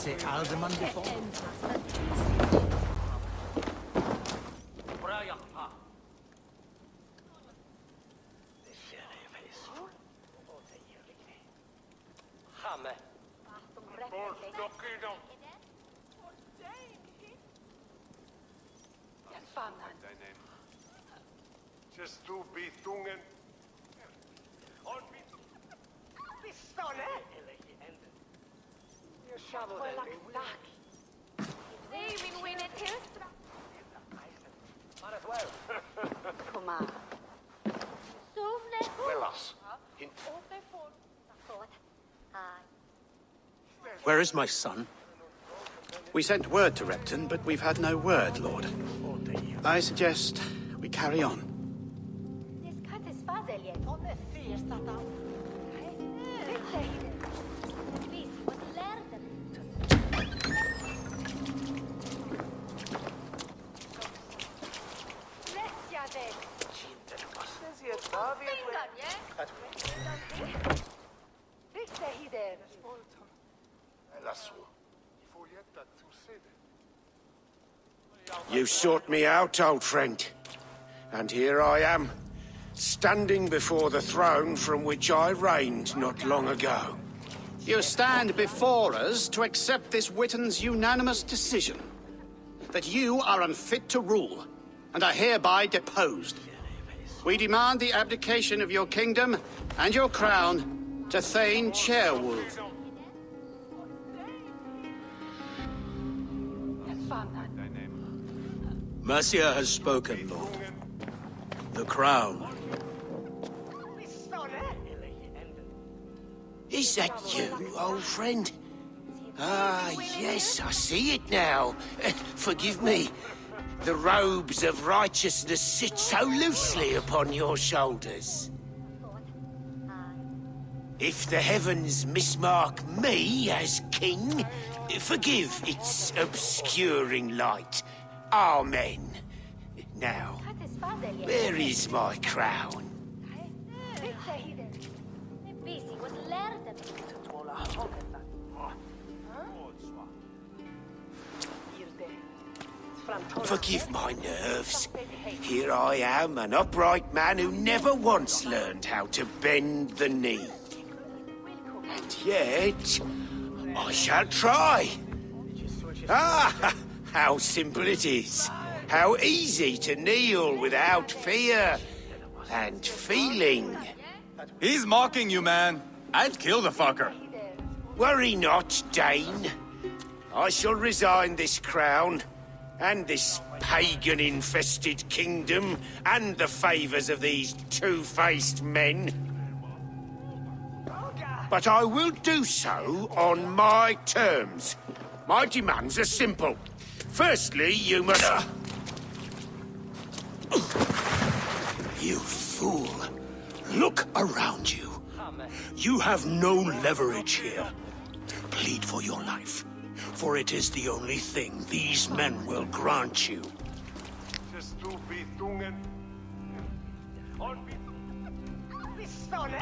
C'est Alderman before. Just du Bethungen. Where is my son? We sent word to Repton, but we've had no word, Lord. I suggest we carry on. You sought me out, old friend. And here I am, standing before the throne from which I reigned not long ago. You stand before us to accept this Witten's unanimous decision. That you are unfit to rule, and are hereby deposed. We demand the abdication of your kingdom and your crown to Thane Chairwolf. Mercia has spoken, Lord. The crown. Is that you, old friend? Ah, yes, I see it now. Forgive me. The robes of righteousness sit so loosely upon your shoulders. If the heavens mismark me as king, forgive its obscuring light. Amen. Now, where is my crown? Forgive my nerves. Here I am, an upright man who never once learned how to bend the knee. And yet, I shall try. Ah, how simple it is. How easy to kneel without fear and feeling. He's mocking you, man. I'd kill the fucker. Worry not, Dane. I shall resign this crown, and this pagan-infested kingdom, and the favors of these two-faced men. But I will do so on my terms. My demands are simple. Firstly, you must... You fool. Look around you. You have no leverage here. Plead for your life, for it is the only thing these men will grant you.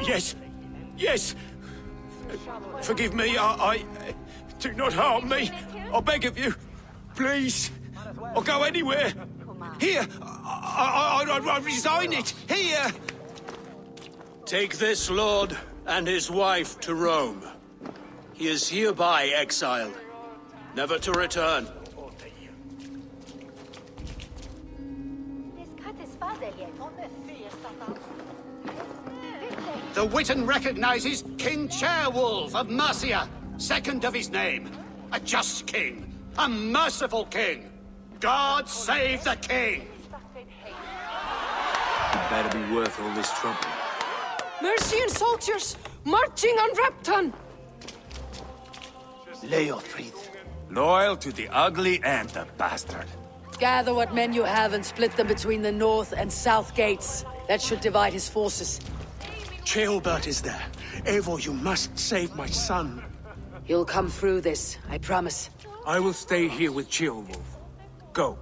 Yes, yes. Forgive me, I... Do not harm me. I beg of you. Please. I'll go anywhere. Here. I resign it. Here. Take this lord and his wife to Rome. He is hereby exiled, never to return. The Witten recognizes King Chairwolf of Mercia, second of his name. A just king, a merciful king. God save the king! Better be worth all this trouble. Mercian soldiers marching on Repton! Leothric. Loyal to the ugly and the bastard. Gather what men you have and split them between the north and south gates. That should divide his forces. Ceolbert is there. Eivor, you must save my son. You'll come through this, I promise. I will stay here with Ceolwulf. Go.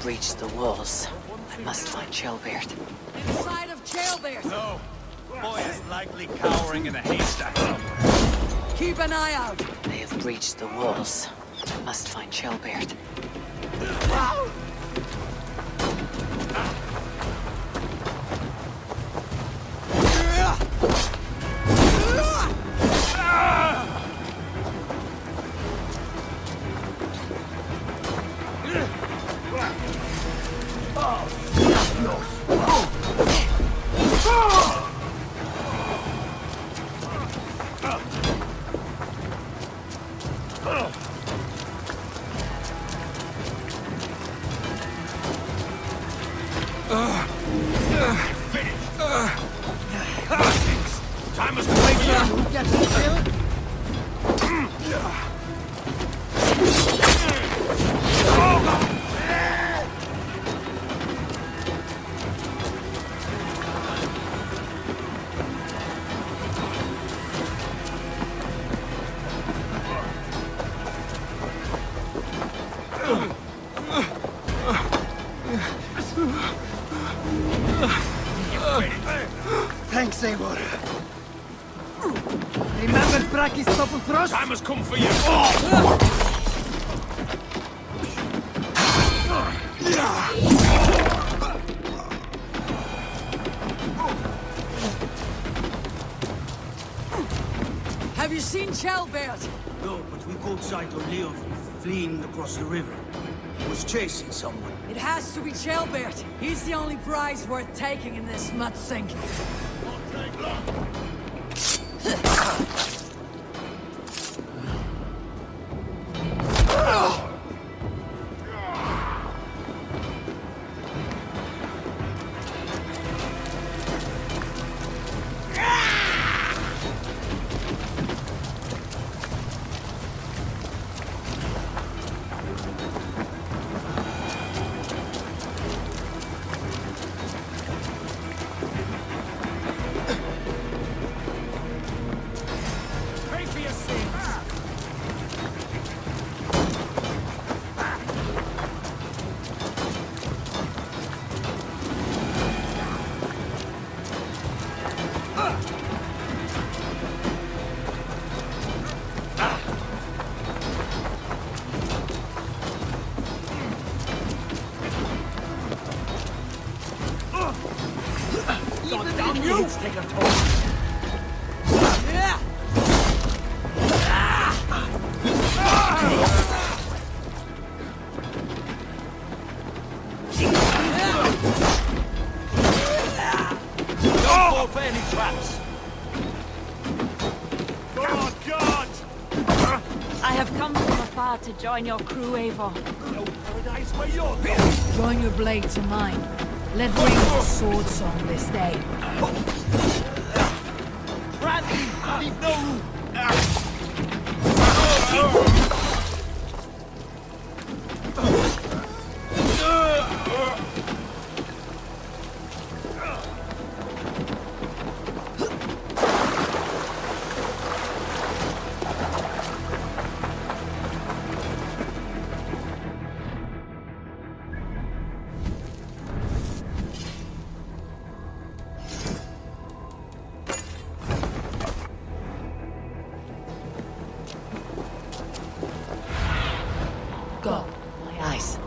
Breach the walls. I must find Ceolbert. Inside of Ceolbert! No. Boy is likely cowering in a haystack. Keep an eye out! They have breached the walls. I must find Ceolbert. Who gets the kill? Thanks, Eivor. Remember Braki's double thrust? Time has come for you. Have you seen Chelbert? No, but we caught sight of Leo fleeing across the river. He was chasing someone. It has to be Chelbert. He's the only prize worth taking in this mud sink. Pay for your sins. Damn you! Take a toll. Don't fall for any traps. Oh, God! I have come from afar to join your crew, Eivor. No paradise where you're going. Join your blade to mine. Let ring the sword song this day. Brandy, leave no room. Go. My eyes.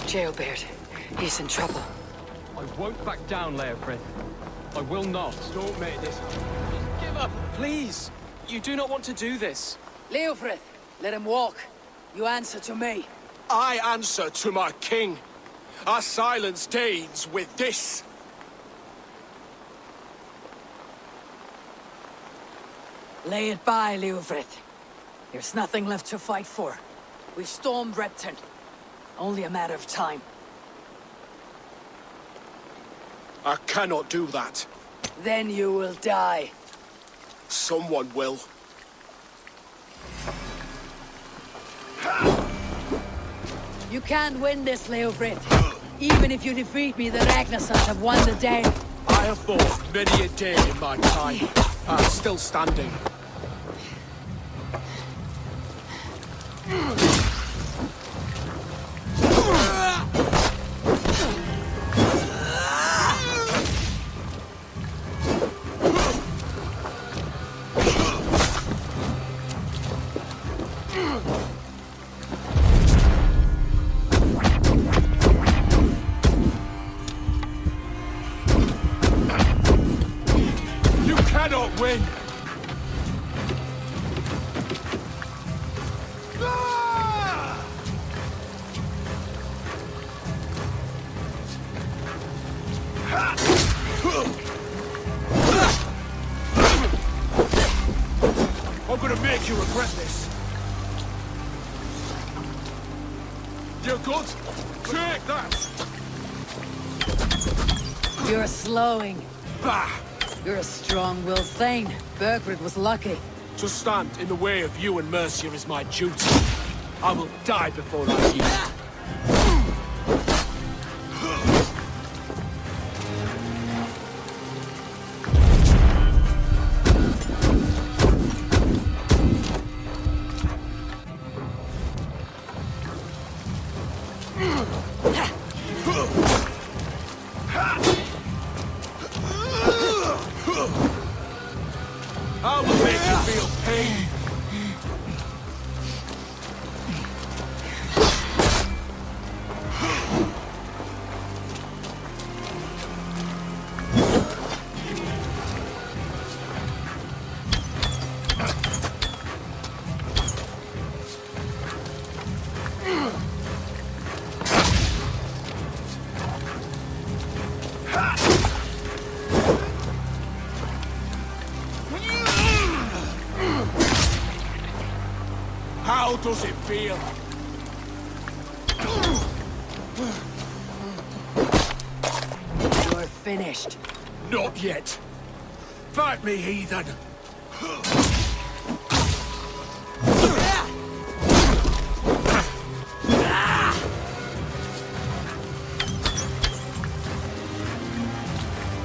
Jailbird. He's in trouble. I won't back down, Leofrith. I will not. Don't make this. Give up, please. You do not want to do this. Leofrith, let him walk. You answer to me. I answer to my king. I silence Danes with this. Lay it by, Leofrith. There's nothing left to fight for. We've stormed Repton. Only a matter of time. I cannot do that. Then you will die. Someone will. You can't win this, Leofrith. Even if you defeat me, the Ragnarsons have won the day. I have fought many a day in my time. I'm still standing. You cannot win! make you regret this. You're good? Take that! You're slowing. Bah! You're a strong-willed Thane. Bergred was lucky. To stand in the way of you and Mercia is my duty. I will die before I yield. I will make you feel pain. How does it feel? You're finished. Not yet. Fight me, heathen.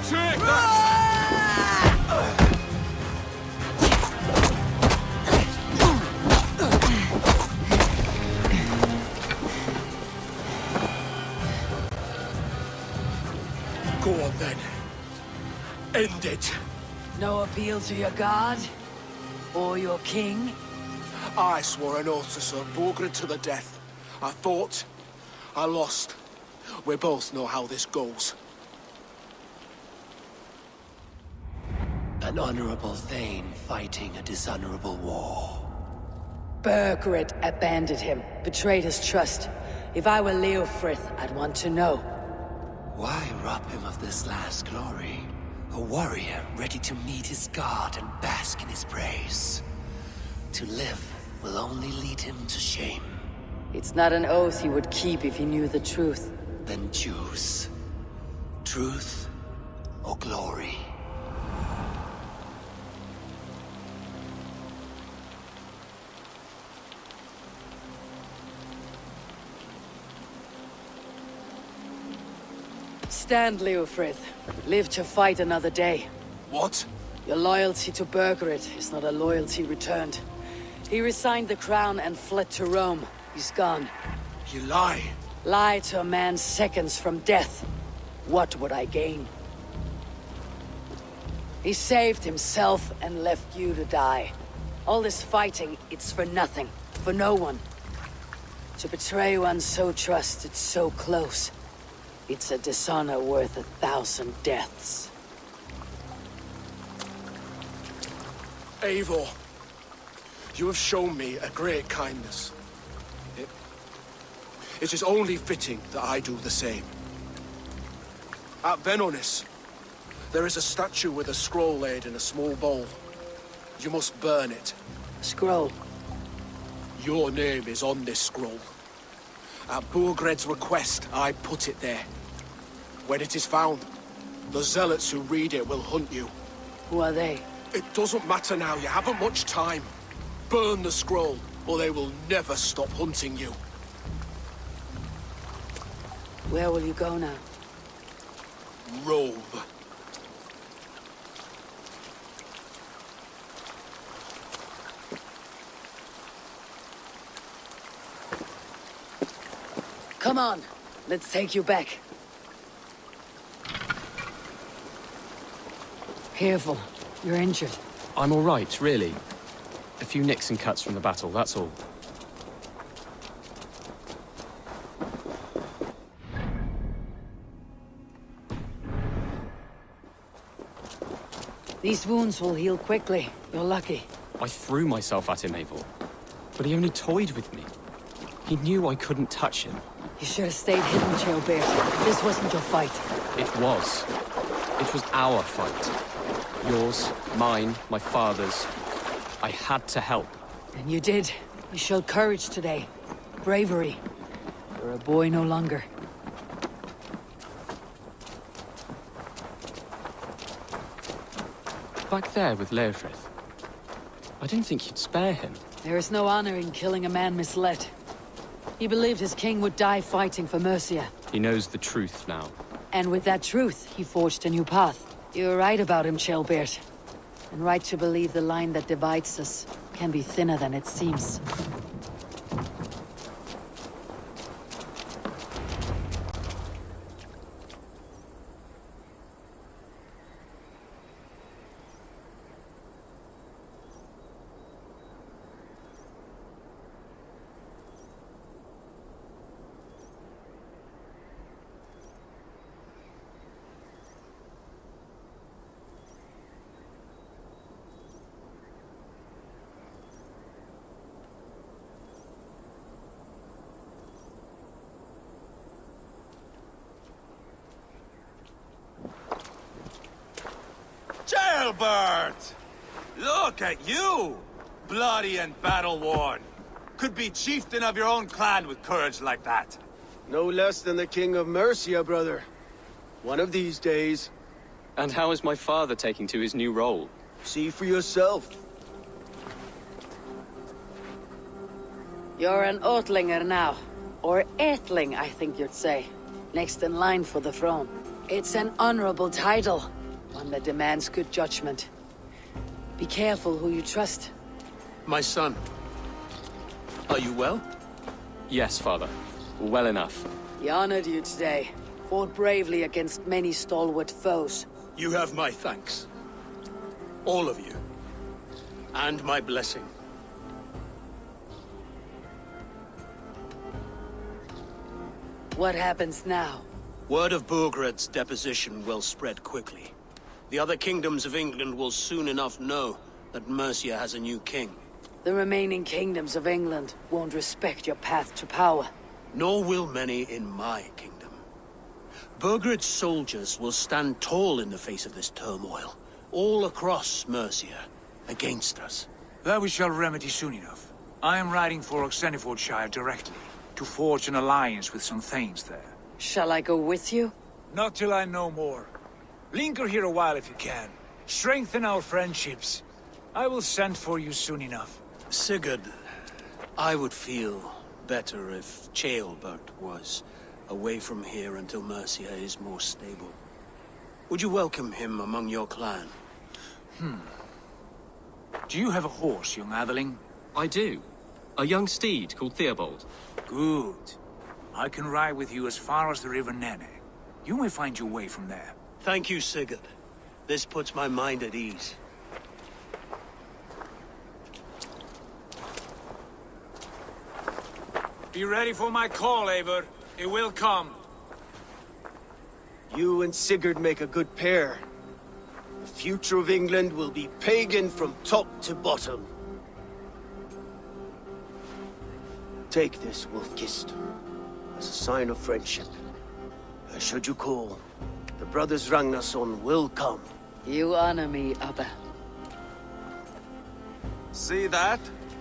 Take that! Go on then. End it. No appeal to your god? Or your king? I swore an oath to serve Borgred to the death. I fought. I lost. We both know how this goes. An honorable Thane fighting a dishonorable war. Bergred abandoned him, betrayed his trust. If I were Leofrith, I'd want to know. Why rob him of this last glory? A warrior ready to meet his god and bask in his praise. To live will only lead him to shame. It's not an oath he would keep if he knew the truth. Then choose. Truth or glory. Stand, Leofrith. Live to fight another day. What? Your loyalty to Bergred is not a loyalty returned. He resigned the crown and fled to Rome. He's gone. You lie. Lie to a man seconds from death. What would I gain? He saved himself and left you to die. All this fighting, it's for nothing. For no one. To betray one so trusted, so close. It's a dishonor worth 1,000 deaths. Eivor, you have shown me a great kindness. It is only fitting that I do the same. At Venonis, there is a statue with a scroll laid in a small bowl. You must burn it. Scroll. Your name is on this scroll. At Borgred's request, I put it there. When it is found, the zealots who read it will hunt you. Who are they? It doesn't matter now, you haven't much time. Burn the scroll, or they will never stop hunting you. Where will you go now? Rome. Come on, let's take you back. Careful, you're injured. I'm all right, really. A few nicks and cuts from the battle, that's all. These wounds will heal quickly. You're lucky. I threw myself at him, Abel. But he only toyed with me. He knew I couldn't touch him. You should have stayed hidden, Chillbeard. This wasn't your fight. It was. It was our fight. Yours, mine, my father's. I had to help. And you did. You showed courage today. Bravery. You're a boy no longer. Back there with Leofrith. I didn't think you'd spare him. There is no honor in killing a man misled. He believed his king would die fighting for Mercia. He knows the truth now. And with that truth, he forged a new path. You're right about him, Chelbert. And right to believe the line that divides us can be thinner than it seems. Jailbird! Look at you! Bloody and battle-worn. Could be chieftain of your own clan with courage like that. No less than the King of Mercia, brother. One of these days. And how is my father taking to his new role? See for yourself. You're an Oatlinger now. Or Aethling, I think you'd say. Next in line for the throne. It's an honorable title. One that demands good judgment. Be careful who you trust. My son. Are you well? Yes, father. Well enough. He honored you today. Fought bravely against many stalwart foes. You have my thanks. All of you. And my blessing. What happens now? Word of Burgred's deposition will spread quickly. The other kingdoms of England will soon enough know that Mercia has a new king. The remaining kingdoms of England won't respect your path to power. Nor will many in my kingdom. Burgred's soldiers will stand tall in the face of this turmoil, all across Mercia, against us. That we shall remedy soon enough. I am riding for Oxenfordshire directly, to forge an alliance with some thanes there. Shall I go with you? Not till I know more. Linger here a while if you can. Strengthen our friendships. I will send for you soon enough. Sigurd, I would feel better if Ceolbert was away from here until Mercia is more stable. Would you welcome him among your clan? Do you have a horse, young Atheling? I do. A young steed called Theobald. Good. I can ride with you as far as the River Nene. You may find your way from there. Thank you, Sigurd. This puts my mind at ease. Be ready for my call, Eivor. It will come. You and Sigurd make a good pair. The future of England will be pagan from top to bottom. Take this, Wolf-Kissed, as a sign of friendship. Should you call, the brothers Ragnarsson will come. You honor me, Abba. See that?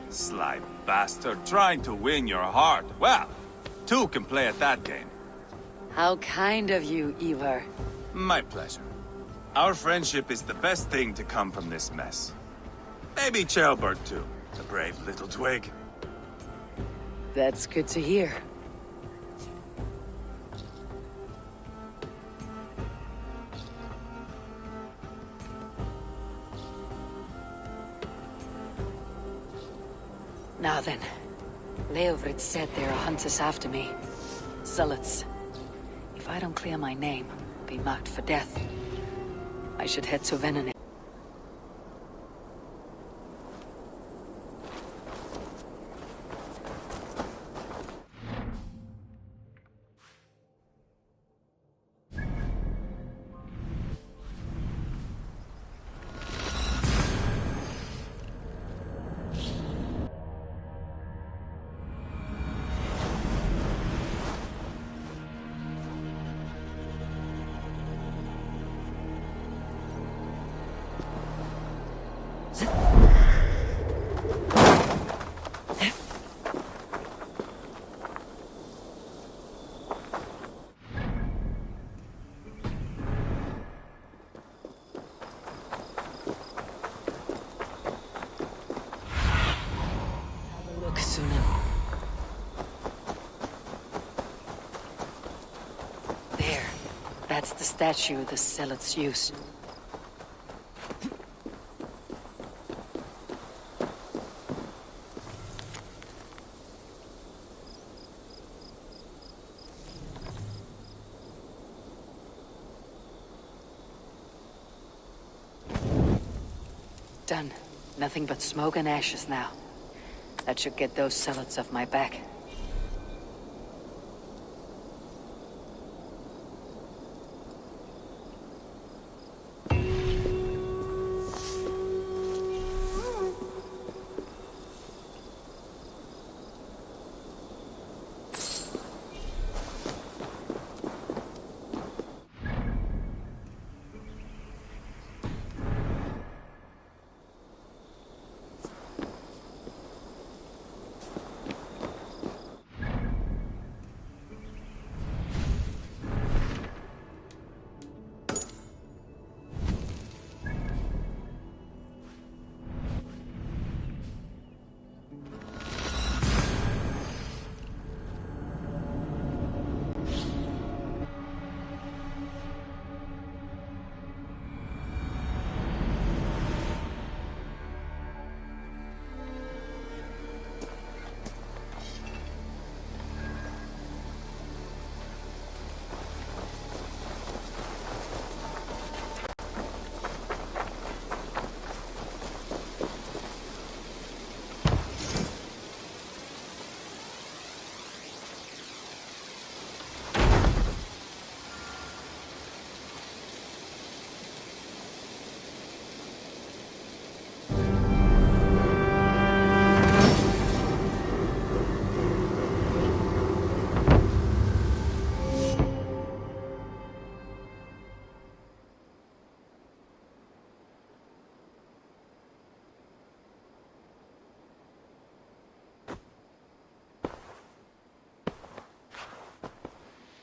Sly bastard trying to win your heart. Well, two can play at that game. How kind of you, Ivar. My pleasure. Our friendship is the best thing to come from this mess. Maybe Ceolbert too, the brave little twig. That's good to hear. Now then, Leofrid said there are hunters after me. Zealots. If I don't clear my name, I'll be marked for death. I should head to Venenin. That's the statue the zealots use. Done. Nothing but smoke and ashes now. That should get those zealots off my back.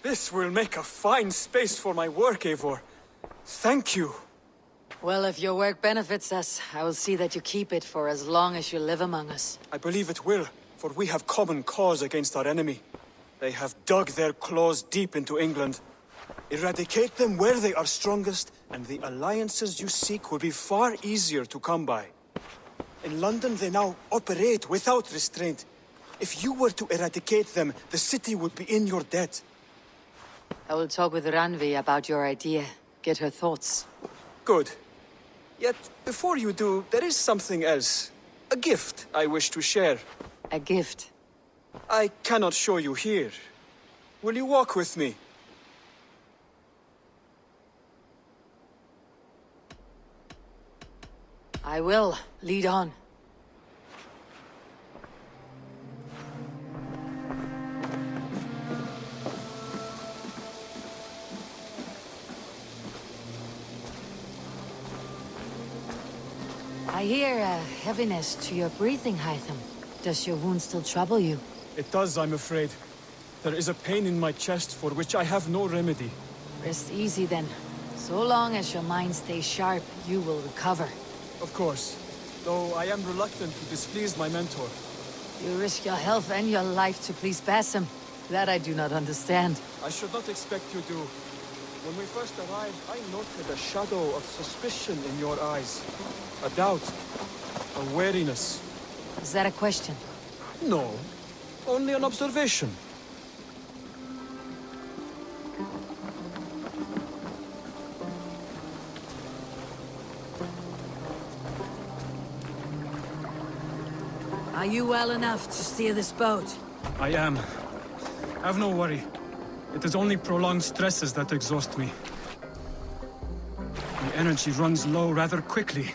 This will make a fine space for my work, Eivor. Thank you. Well, if your work benefits us, I will see that you keep it for as long as you live among us. I believe it will, for we have common cause against our enemy. They have dug their claws deep into England. Eradicate them where they are strongest, and the alliances you seek will be far easier to come by. In London, they now operate without restraint. If you were to eradicate them, the city would be in your debt. I will talk with Ranvi about your idea. Get her thoughts. Good. Yet, before you do, there is something else. A gift I wish to share. A gift? I cannot show you here. Will you walk with me? I will. Lead on. I hear a heaviness to your breathing, Hytham. Does your wound still trouble you? It does, I'm afraid. There is a pain in my chest for which I have no remedy. Rest easy then. So long as your mind stays sharp, you will recover. Of course. Though I am reluctant to displease my mentor. You risk your health and your life to please Basim. That I do not understand. I should not expect you to. When we first arrived, I noted a shadow of suspicion in your eyes. A doubt. A wariness. Is that a question? No. Only an observation. Are you well enough to steer this boat? I am. Have no worry. It is only prolonged stresses that exhaust me. My energy runs low rather quickly.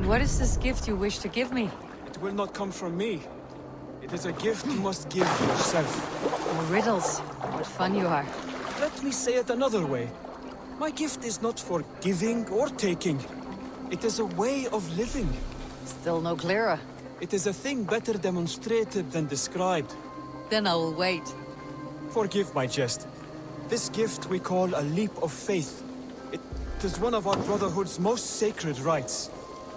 What is this gift you wish to give me? It will not come from me. It is a gift you must give yourself. More riddles. What fun you are. Let me say it another way. My gift is not for giving or taking. It is a way of living. Still no clearer. It is a thing better demonstrated than described. Then I will wait. Forgive my jest. This gift we call a leap of faith. It is one of our Brotherhood's most sacred rites.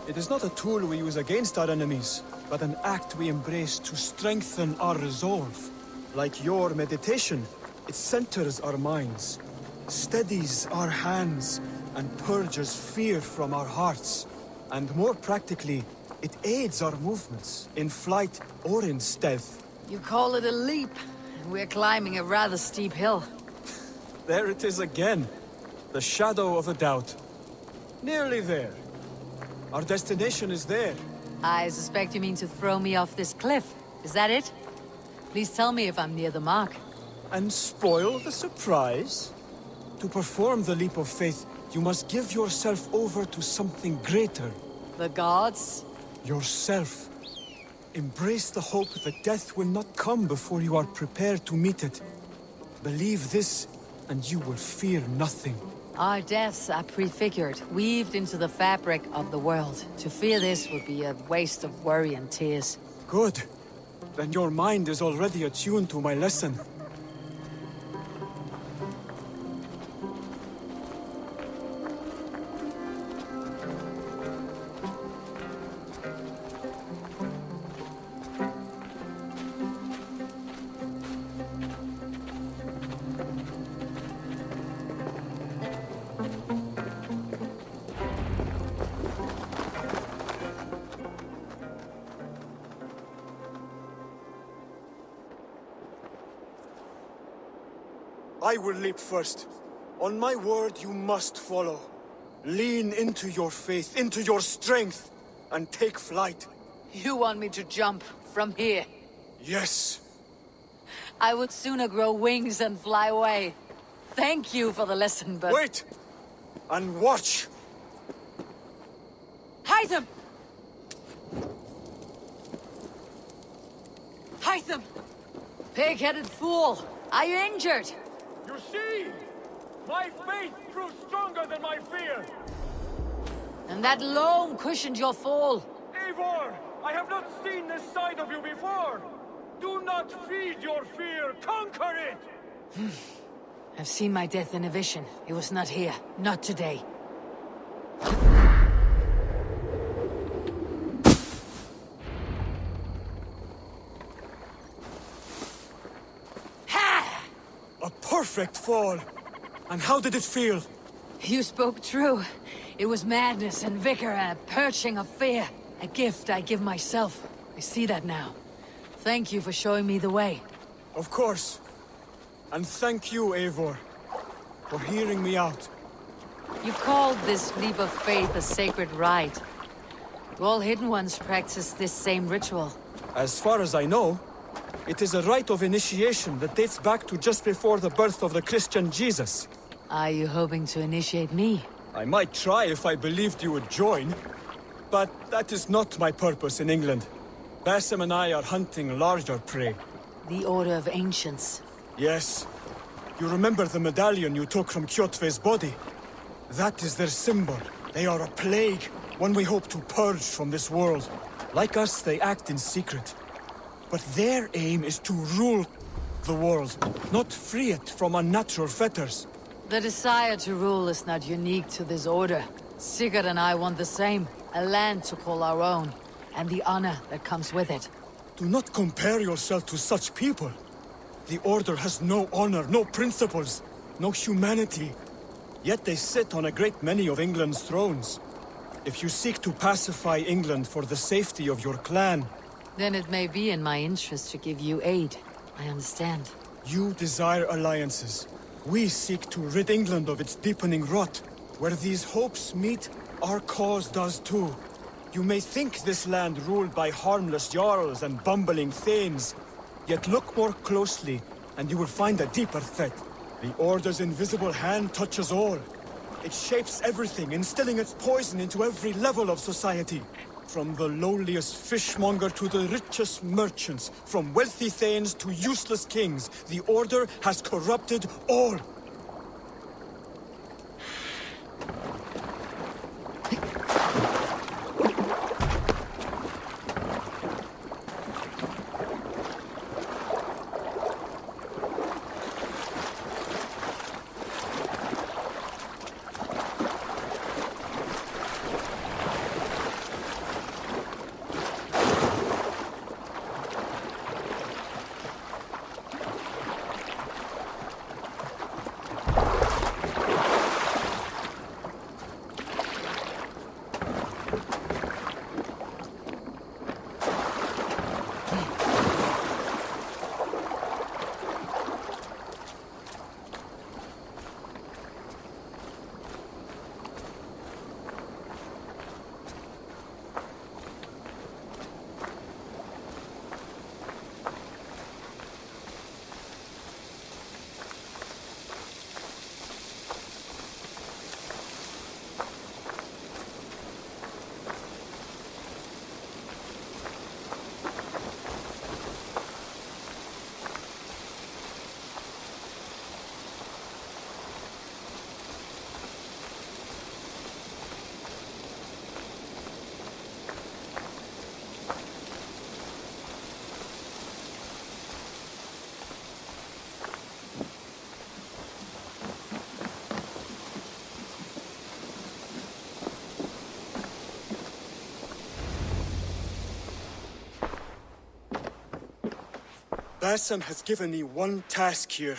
It is not a tool we use against our enemies, but an act we embrace to strengthen our resolve. Like your meditation, it centers our minds, steadies our hands, and purges fear from our hearts. And more practically, it aids our movements, in flight or in stealth. You call it a leap, and we're climbing a rather steep hill. There it is again. The shadow of a doubt. Nearly there. Our destination is there. I suspect you mean to throw me off this cliff. Is that it? Please tell me if I'm near the mark. And spoil the surprise? To perform the leap of faith, you must give yourself over to something greater. The gods? Yourself. Embrace the hope that death will not come before you are prepared to meet it. Believe this, and you will fear nothing. Our deaths are prefigured, weaved into the fabric of the world. To fear this would be a waste of worry and tears. Good. Then your mind is already attuned to my lesson. I will leap first. On my word, you must follow. Lean into your faith, into your strength, and take flight. You want me to jump from here? Yes. I would sooner grow wings and fly away. Thank you for the lesson, but... Wait! And watch! Hytham! Hytham! Pig-headed fool! Are you injured? You see? My faith grew stronger than my fear! And that loam cushioned your fall. Eivor! I have not seen this side of you before! Do not feed your fear, conquer it! I've seen my death in a vision. It was not here. Not today. A perfect fall! And how did it feel? You spoke true. It was madness and vigor and a purging of fear. A gift I give myself. I see that now. Thank you for showing me the way. Of course. And thank you, Eivor, for hearing me out. You called this leap of faith a sacred rite. All Hidden Ones practice this same ritual. As far as I know, it is a rite of initiation that dates back to just before the birth of the Christian Jesus. Are you hoping to initiate me? I might try if I believed you would join. But that is not my purpose in England. Basim and I are hunting larger prey. The Order of Ancients. Yes. You remember the medallion you took from Kjotve's body? That is their symbol. They are a plague, one we hope to purge from this world. Like us, they act in secret. But their aim is to rule the world, not free it from unnatural fetters. The desire to rule is not unique to this order. Sigurd and I want the same. A land to call our own, and the honor that comes with it. Do not compare yourself to such people. The Order has no honor, no principles, no humanity. Yet they sit on a great many of England's thrones. If you seek to pacify England for the safety of your clan... Then it may be in my interest to give you aid. I understand. You desire alliances. We seek to rid England of its deepening rot. Where these hopes meet, our cause does too. You may think this land ruled by harmless jarls and bumbling thanes. Yet look more closely, and you will find a deeper threat. The Order's invisible hand touches all. It shapes everything, instilling its poison into every level of society. From the lowliest fishmonger to the richest merchants, from wealthy thanes to useless kings, the Order has corrupted all. Bassam has given me one task here.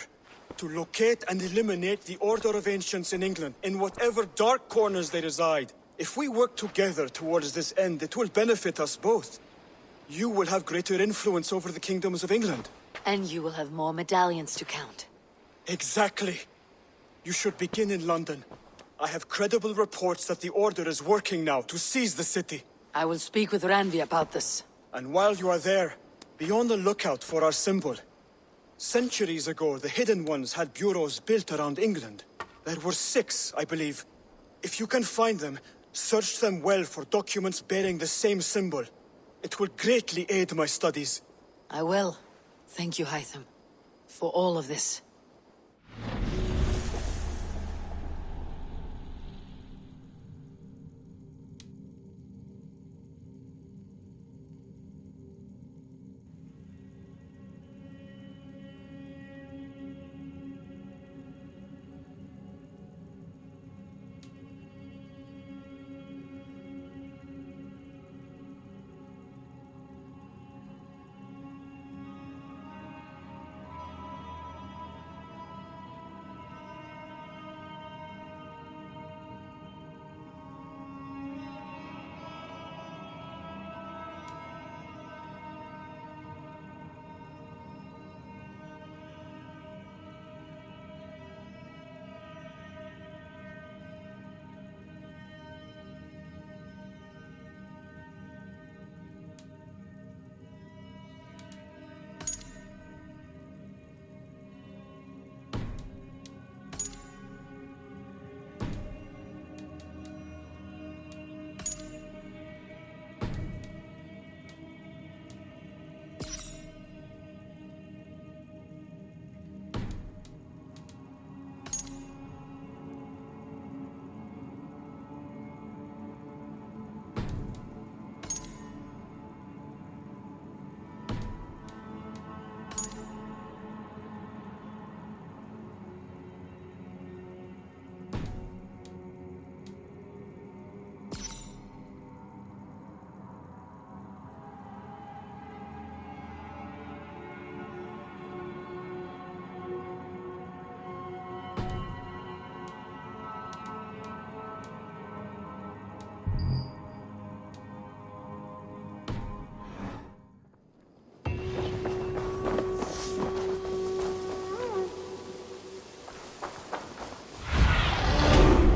To locate and eliminate the Order of Ancients in England, in whatever dark corners they reside. If we work together towards this end, it will benefit us both. You will have greater influence over the kingdoms of England. And you will have more medallions to count. Exactly. You should begin in London. I have credible reports that the Order is working now to seize the city. I will speak with Ranvi about this. And while you are there, be on the lookout for our symbol. Centuries ago, the Hidden Ones had bureaus built around England. There were 6, I believe. If you can find them, search them well for documents bearing the same symbol. It will greatly aid my studies. I will. Thank you, Hytham, for all of this.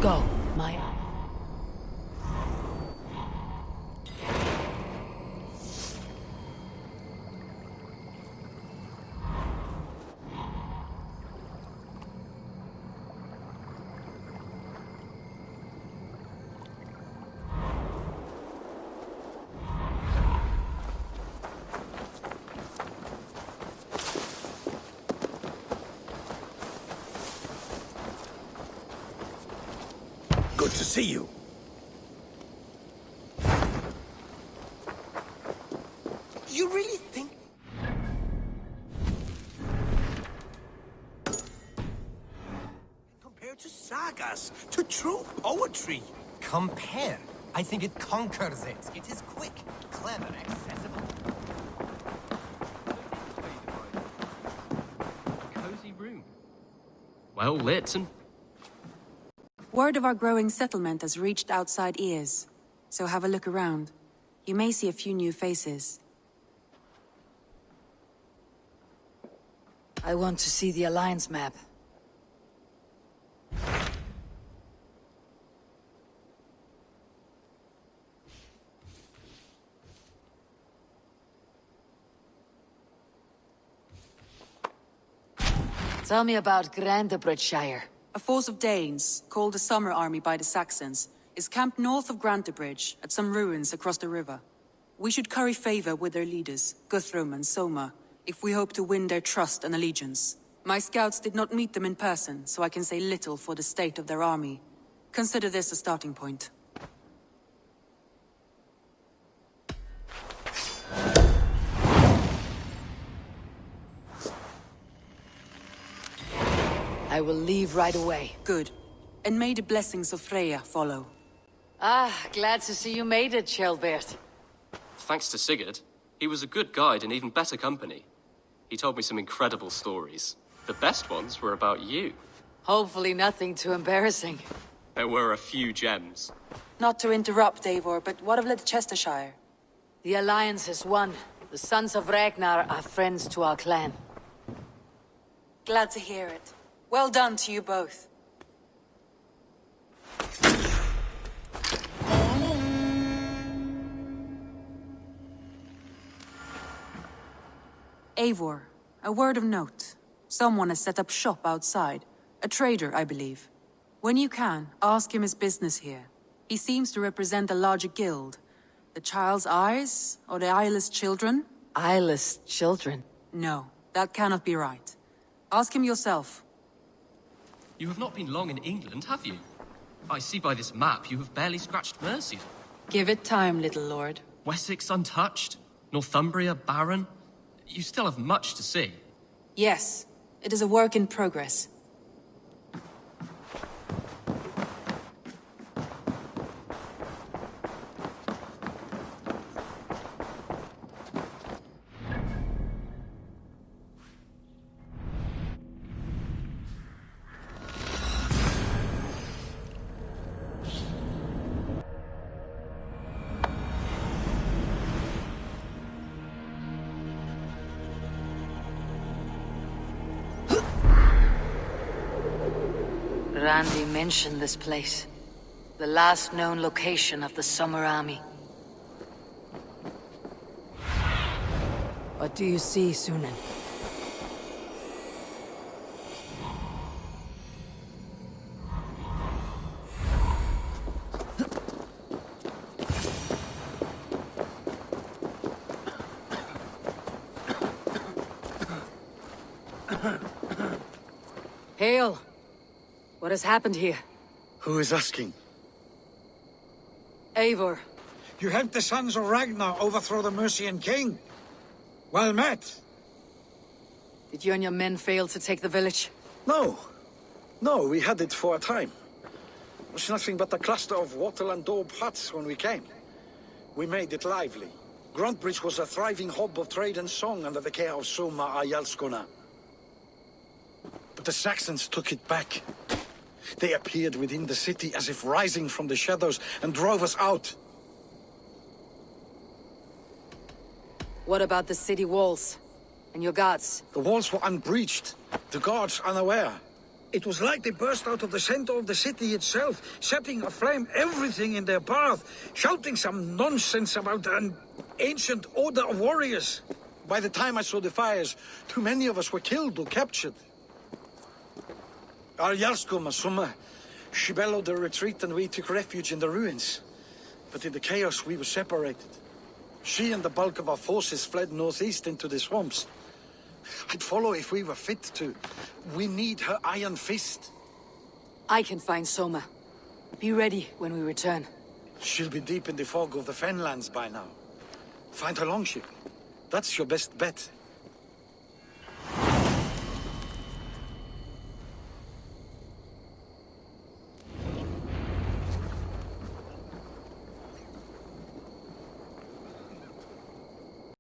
Go, Maya. Good to see you. You really think... Compared to sagas, to true poetry. Compare. I think it conquers it. It is quick, clever, accessible. Cozy room. Well lit and... Word of our growing settlement has reached outside ears, so have a look around. You may see a few new faces. I want to see the Alliance map. Tell me about Grantebridgeshire. A force of Danes, called the Summer Army by the Saxons, is camped north of Grantebridge at some ruins across the river. We should curry favor with their leaders, Guthrum and Soma, if we hope to win their trust and allegiance. My scouts did not meet them in person, so I can say little for the state of their army. Consider this a starting point. I will leave right away. Good. And may the blessings of Freya follow. Ah, glad to see you made it, Shelbert. Thanks to Sigurd. He was a good guide and even better company. He told me some incredible stories. The best ones were about you. Hopefully nothing too embarrassing. There were a few gems. Not to interrupt, Eivor, but what of Leicestershire? The Alliance has won. The Sons of Ragnar are friends to our clan. Glad to hear it. Well done to you both. Eivor, a word of note. Someone has set up shop outside. A trader, I believe. When you can, ask him his business here. He seems to represent a larger guild. The Child's Eyes, or the Eyeless Children? Eyeless children? No, that cannot be right. Ask him yourself. You have not been long in England, have you? I see by this map you have barely scratched Mercia. Give it time, little lord. Wessex untouched, Northumbria barren. You still have much to see. Yes, it is a work in progress. Randy mentioned this place. The last known location of the Summer Army. What do you see, Sunan? Hail! What has happened here? Who is asking? Eivor. You helped the Sons of Ragnar overthrow the Mercian king. Well met. Did you and your men fail to take the village? No. No, we had it for a time. It was nothing but a cluster of wattle and daub huts when we came. We made it lively. Gruntbridge was a thriving hub of trade and song under the care of Soma Ayalskona. But the Saxons took it back. They appeared within the city as if rising from the shadows and drove us out. What about the city walls? And your guards? The walls were unbreached, the guards unaware. It was like they burst out of the center of the city itself, setting aflame everything in their path, shouting some nonsense about an ancient order of warriors. By the time I saw the fires, too many of us were killed or captured. Arjalsko Masuma, she bellowed a retreat and we took refuge in the ruins. But in the chaos we were separated. She and the bulk of our forces fled northeast into the swamps. I'd follow if we were fit to. We need her iron fist. I can find Soma. Be ready when we return. She'll be deep in the fog of the Fenlands by now. Find her longship. That's your best bet.